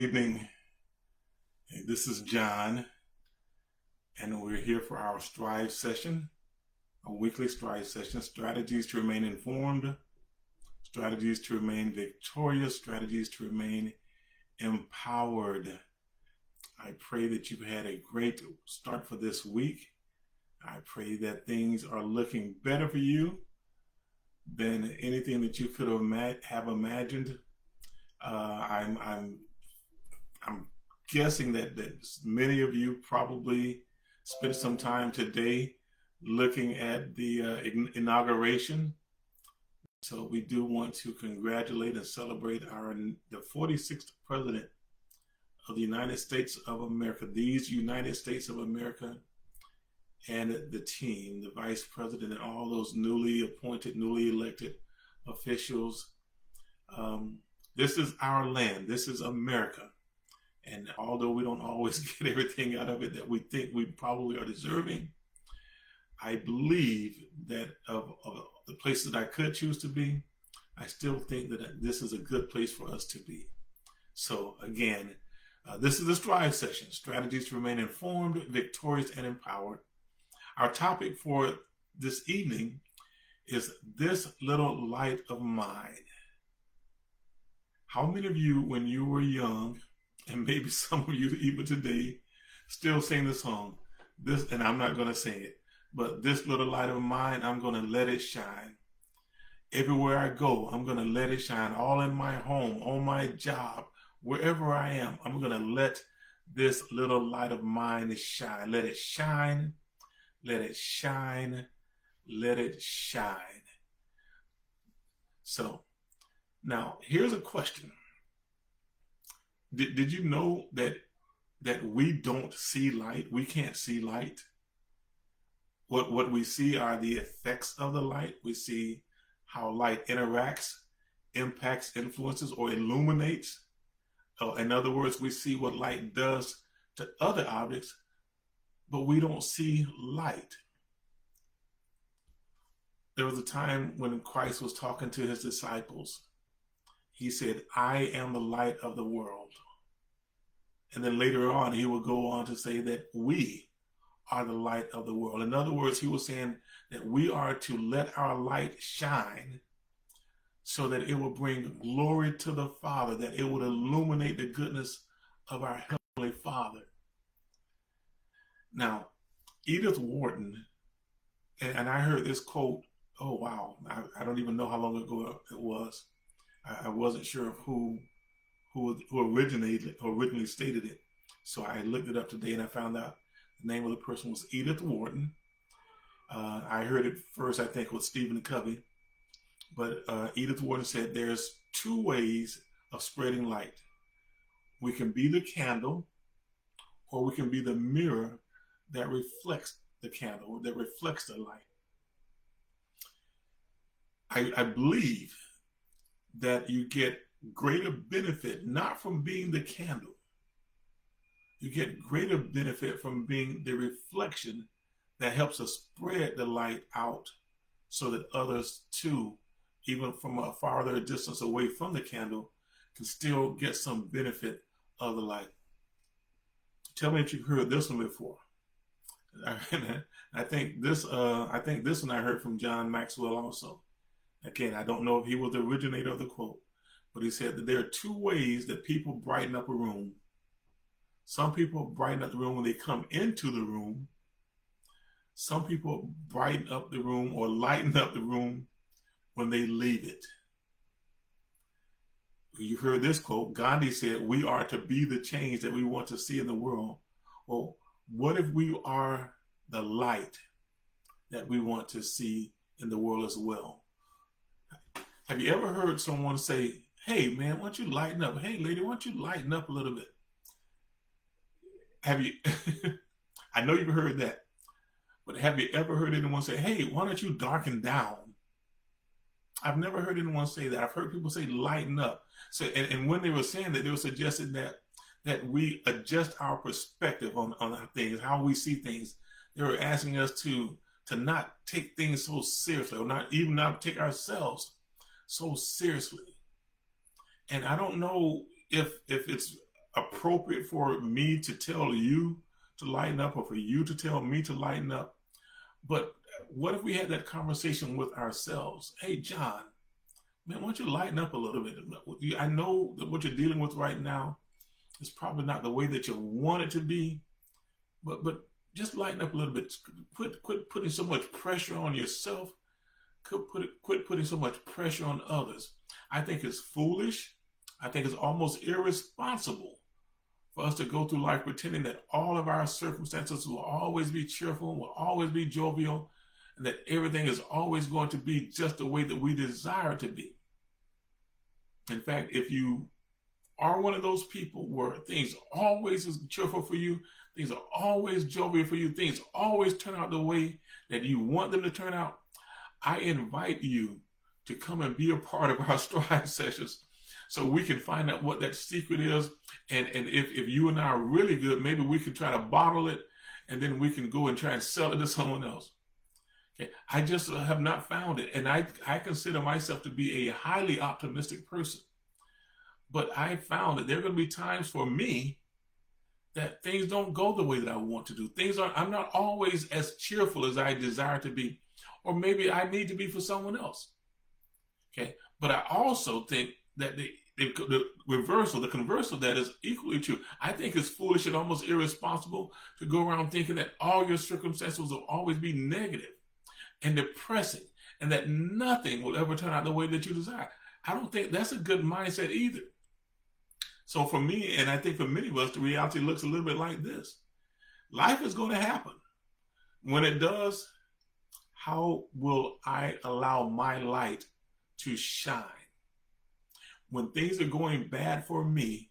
Evening. Hey, this is John, and we're here for our S.T.R.I.V.E session, a weekly S.T.R.I.V.E session. Strategies to remain informed, strategies to remain victorious, strategies to remain empowered. I pray that you've had a great start for this week. I pray that things are looking better for you than anything that you could have imagined. I'm guessing that many of you probably spent some time today looking at the inauguration. So we do want to congratulate and celebrate the 46th president of the United States of America. These United States of America and the team, the vice president, and all those newly appointed, newly elected officials. This is our land. This is America. And although we don't always get everything out of it that we think we probably are deserving, I believe that of the places that I could choose to be, I still think that this is a good place for us to be. So again, this is the S.T.R.I.V.E session, strategies to remain informed, victorious, and empowered. Our topic for this evening is this little light of mine. How many of you, when you were young, and maybe some of you even today, still sing the song, this, and I'm not going to sing it, but this little light of mine, I'm going to let it shine. Everywhere I go, I'm going to let it shine. All in my home, on my job, wherever I am, I'm going to let this little light of mine shine. Let it shine, let it shine, let it shine. So now here's a question. Did you know that we don't see light? We can't see light. What we see are the effects of the light. We see how light interacts, impacts, influences, or illuminates. In other words, we see what light does to other objects, but we don't see light. There was a time when Christ was talking to his disciples. He said, I am the light of the world. And then later on, he will go on to say that we are the light of the world. In other words, he was saying that we are to let our light shine so that it will bring glory to the Father, that it would illuminate the goodness of our Heavenly Father. Now, Edith Wharton, and I heard this quote, oh wow, I don't even know how long ago it was. I wasn't sure of who originally stated it. So I looked it up today and I found out the name of the person was Edith Wharton. I heard it first, I think, with Stephen Covey. But Edith Wharton said there's two ways of spreading light. We can be the candle, or we can be the mirror that reflects the candle, that reflects the light. I believe that you get greater benefit not from being the candle. You get greater benefit from being the reflection that helps us spread the light out so that others too, even from a farther distance away from the candle, can still get some benefit of the light. Tell me if you've heard this one before. I think this one I heard from John Maxwell also. Again, I don't know if he was the originator of the quote, but he said that there are two ways that people brighten up a room. Some people brighten up the room when they come into the room. Some people brighten up the room or lighten up the room when they leave it. You heard this quote. Gandhi said, we are to be the change that we want to see in the world. Well, what if we are the light that we want to see in the world as well? Have you ever heard someone say, hey man, why don't you lighten up? Hey lady, why don't you lighten up a little bit? Have you, I know you've heard that, but have you ever heard anyone say, hey, why don't you darken down? I've never heard anyone say that. I've heard people say lighten up. So, and when they were saying that, they were suggesting that we adjust our perspective on things, how we see things. They were asking us to not take things so seriously, or not take ourselves so seriously. And I don't know if it's appropriate for me to tell you to lighten up or for you to tell me to lighten up. But what if we had that conversation with ourselves? Hey, John, man, why don't you lighten up a little bit? I know that what you're dealing with right now is probably not the way that you want it to be, but just lighten up a little bit. Quit putting so much pressure on yourself. Quit putting so much pressure on others. I think it's foolish. I think it's almost irresponsible for us to go through life pretending that all of our circumstances will always be cheerful, will always be jovial, and that everything is always going to be just the way that we desire it to be. In fact, if you are one of those people where things always is cheerful for you, things are always jovial for you, things always turn out the way that you want them to turn out, I invite you to come and be a part of our S.T.R.I.V.E sessions so we can find out what that secret is. And if you and I are really good, maybe we can try to bottle it and then we can go and try and sell it to someone else. Okay. I just have not found it. And I consider myself to be a highly optimistic person. But I found that there are going to be times for me that things don't go the way that I want to do. I'm not always as cheerful as I desire to be, or maybe I need to be for someone else. Okay. But I also think that the reversal, the converse of that is equally true. I think it's foolish and almost irresponsible to go around thinking that all your circumstances will always be negative and depressing and that nothing will ever turn out the way that you desire. I don't think that's a good mindset either. So for me, and I think for many of us, the reality looks a little bit like this. Life is going to happen. When it does, how will I allow my light to shine? When things are going bad for me,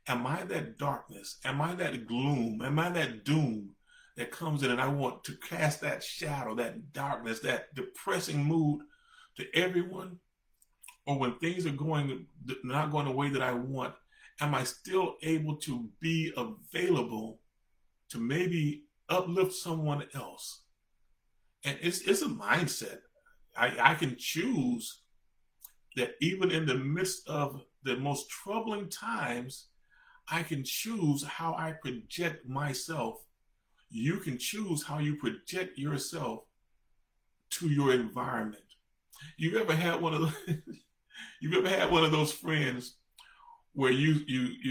am I that darkness? Am I that gloom? Am I that doom that comes in and I want to cast that shadow, that darkness, that depressing mood to everyone? Or when things are not going the way that I want, am I still able to be available to maybe uplift someone else? And it's a mindset. I can choose that even in the midst of the most troubling times, I can choose how I project myself. You can choose how you project yourself to your environment. You've ever had one of those, you've ever had one of those friends where you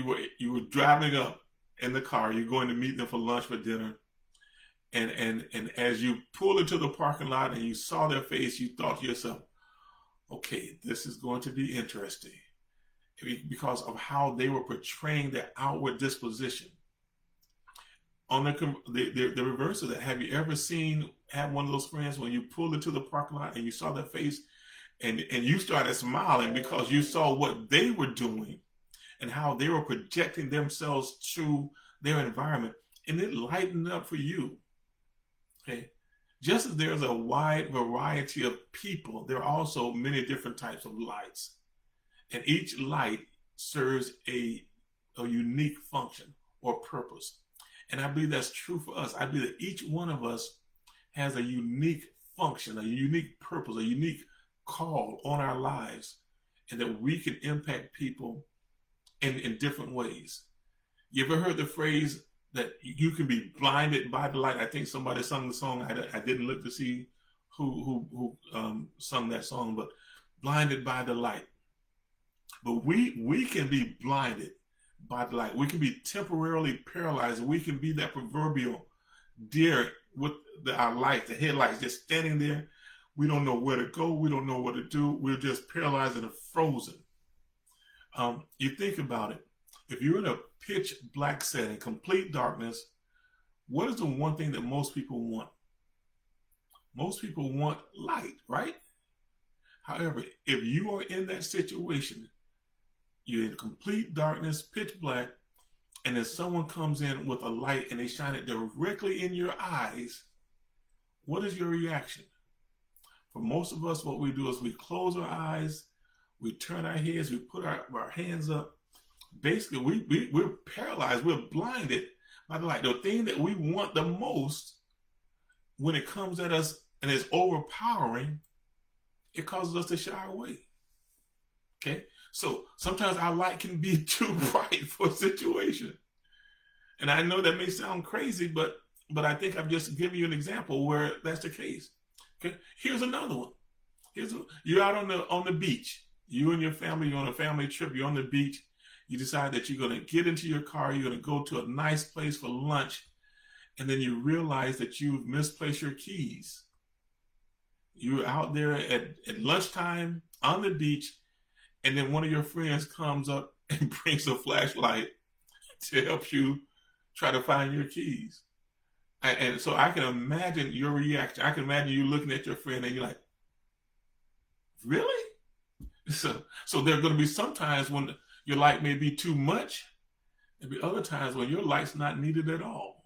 were driving up in the car, you're going to meet them for lunch, for dinner, and as you pull into the parking lot and you saw their face, you thought to yourself, okay, this is going to be interesting, because of how they were portraying their outward disposition. On the reverse of that, have you ever had one of those friends when you pulled into the parking lot and you saw their face and you started smiling because you saw what they were doing and how they were projecting themselves to their environment, and it lightened up for you? Okay. Just as there's a wide variety of people, there are also many different types of lights. And each light serves a unique function or purpose. And I believe that's true for us. I believe that each one of us has a unique function, a unique purpose, a unique call on our lives, and that we can impact people in different ways. You ever heard the phrase that you can be blinded by the light? I think somebody sung the song. I didn't look to see who sung that song, but blinded by the light. But we can be blinded by the light. We can be temporarily paralyzed. We can be that proverbial deer with our light, the headlights, just standing there. We don't know where to go. We don't know what to do. We're just paralyzed and frozen. You think about it. If you're in a pitch black setting, complete darkness, what is the one thing that most people want? Most people want light, right? However, if you are in that situation, you're in complete darkness, pitch black, and then someone comes in with a light and they shine it directly in your eyes, what is your reaction? For most of us, what we do is we close our eyes, we turn our heads, we put our hands up. Basically, we're paralyzed, we're blinded by the light. The thing that we want the most, when it comes at us and is overpowering, it causes us to shy away. Okay? So sometimes our light can be too bright for a situation. And I know that may sound crazy, but I think I've just given you an example where that's the case. Okay, here's another one. You're out on the beach. You and your family, you're on a family trip, you're on the beach. You decide that you're going to get into your car, you're going to go to a nice place for lunch, and then you realize that you've misplaced your keys. You're out there at lunchtime on the beach, and then one of your friends comes up and brings a flashlight to help you try to find your keys. And so I can imagine your reaction. I can imagine you looking at your friend and you're like, really? So there are going to be some times when your light may be too much. There'll be other times when your light's not needed at all,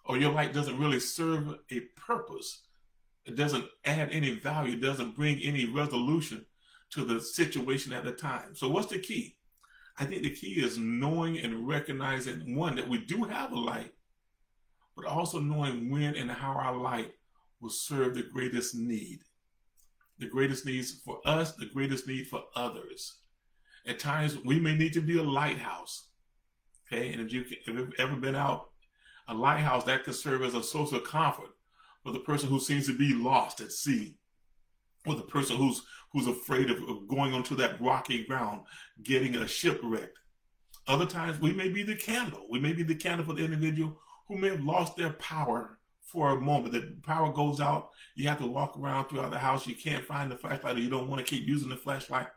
or your light doesn't really serve a purpose. It doesn't add any value. It doesn't bring any resolution to the situation at the time. So what's the key? I think the key is knowing and recognizing, one, that we do have a light, but also knowing when and how our light will serve the greatest need. The greatest needs for us, the greatest need for others. At times, we may need to be a lighthouse. Okay, and if you've ever been out, a lighthouse that could serve as a source of comfort for the person who seems to be lost at sea, or the person who's afraid of going onto that rocky ground, getting a shipwrecked. Other times, we may be the candle. We may be the candle for the individual who may have lost their power for a moment. The power goes out. You have to walk around throughout the house. You can't find the flashlight, or you don't want to keep using the flashlight.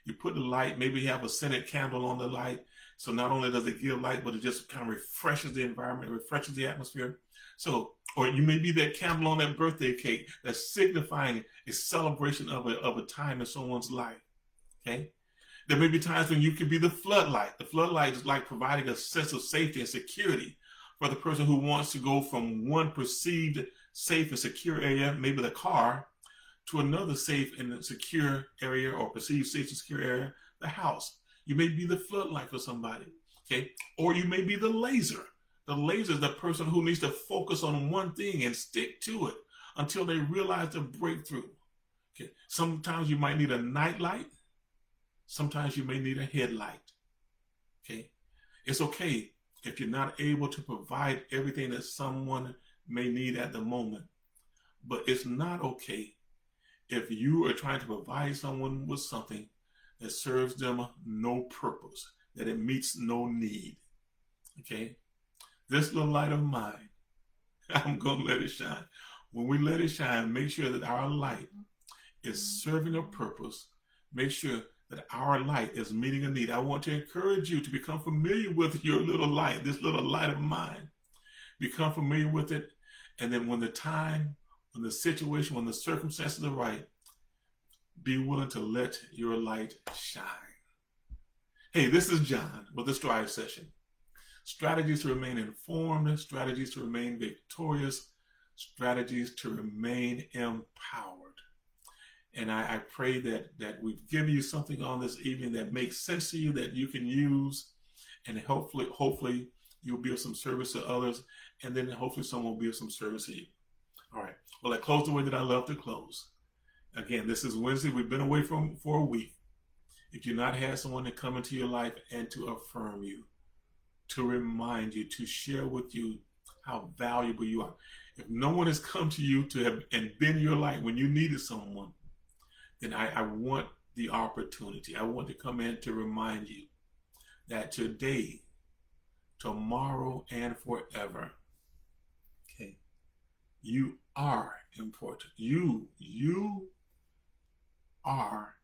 You put the light, maybe you have a scented candle on the light. So not only does it give light, but it just kind of refreshes the environment, refreshes the atmosphere. So, or you may be that candle on that birthday cake that's signifying a celebration of a time in someone's life. Okay. There may be times when you can be the floodlight. The floodlight is like providing a sense of safety and security for the person who wants to go from one perceived safe and secure area, maybe the car, to another safe and secure area, or perceived safe and secure area, the house. You may be the floodlight for somebody, okay? Or you may be the laser. The laser is the person who needs to focus on one thing and stick to it until they realize the breakthrough. Okay. Sometimes you might need a night light. Sometimes you may need a headlight. Okay. It's okay if you're not able to provide everything that someone may need at the moment. But it's not okay if you are trying to provide someone with something that serves them no purpose, that it meets no need. Okay? This little light of mine, I'm going to let it shine. When we let it shine, make sure that our light is serving a purpose. Make sure that our light is meeting a need. I want to encourage you to become familiar with your little light, this little light of mine. Become familiar with it. And then when the time, when the situation, when the circumstances are right, be willing to let your light shine. Hey, this is John with the S.T.R.I.V.E session. Strategies to remain informed, strategies to remain victorious, strategies to remain empowered. And I pray that we've given you something on this evening that makes sense to you, that you can use, and hopefully you'll be of some service to others, and then hopefully someone will be of some service to you. All right. Well, I close the way that I love to close. Again, this is Wednesday. We've been away for a week. If you've not had someone to come into your life and to affirm you, to remind you, to share with you how valuable you are. If no one has come to you to have and been your light when you needed someone, then I want the opportunity. I want to come in to remind you that today, tomorrow, and forever, okay, you are important. You are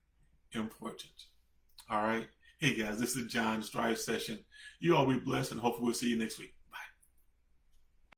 important. All right. Hey guys, this is John, S.T.R.I.V.E session. You all be blessed, and hopefully we'll see you next week.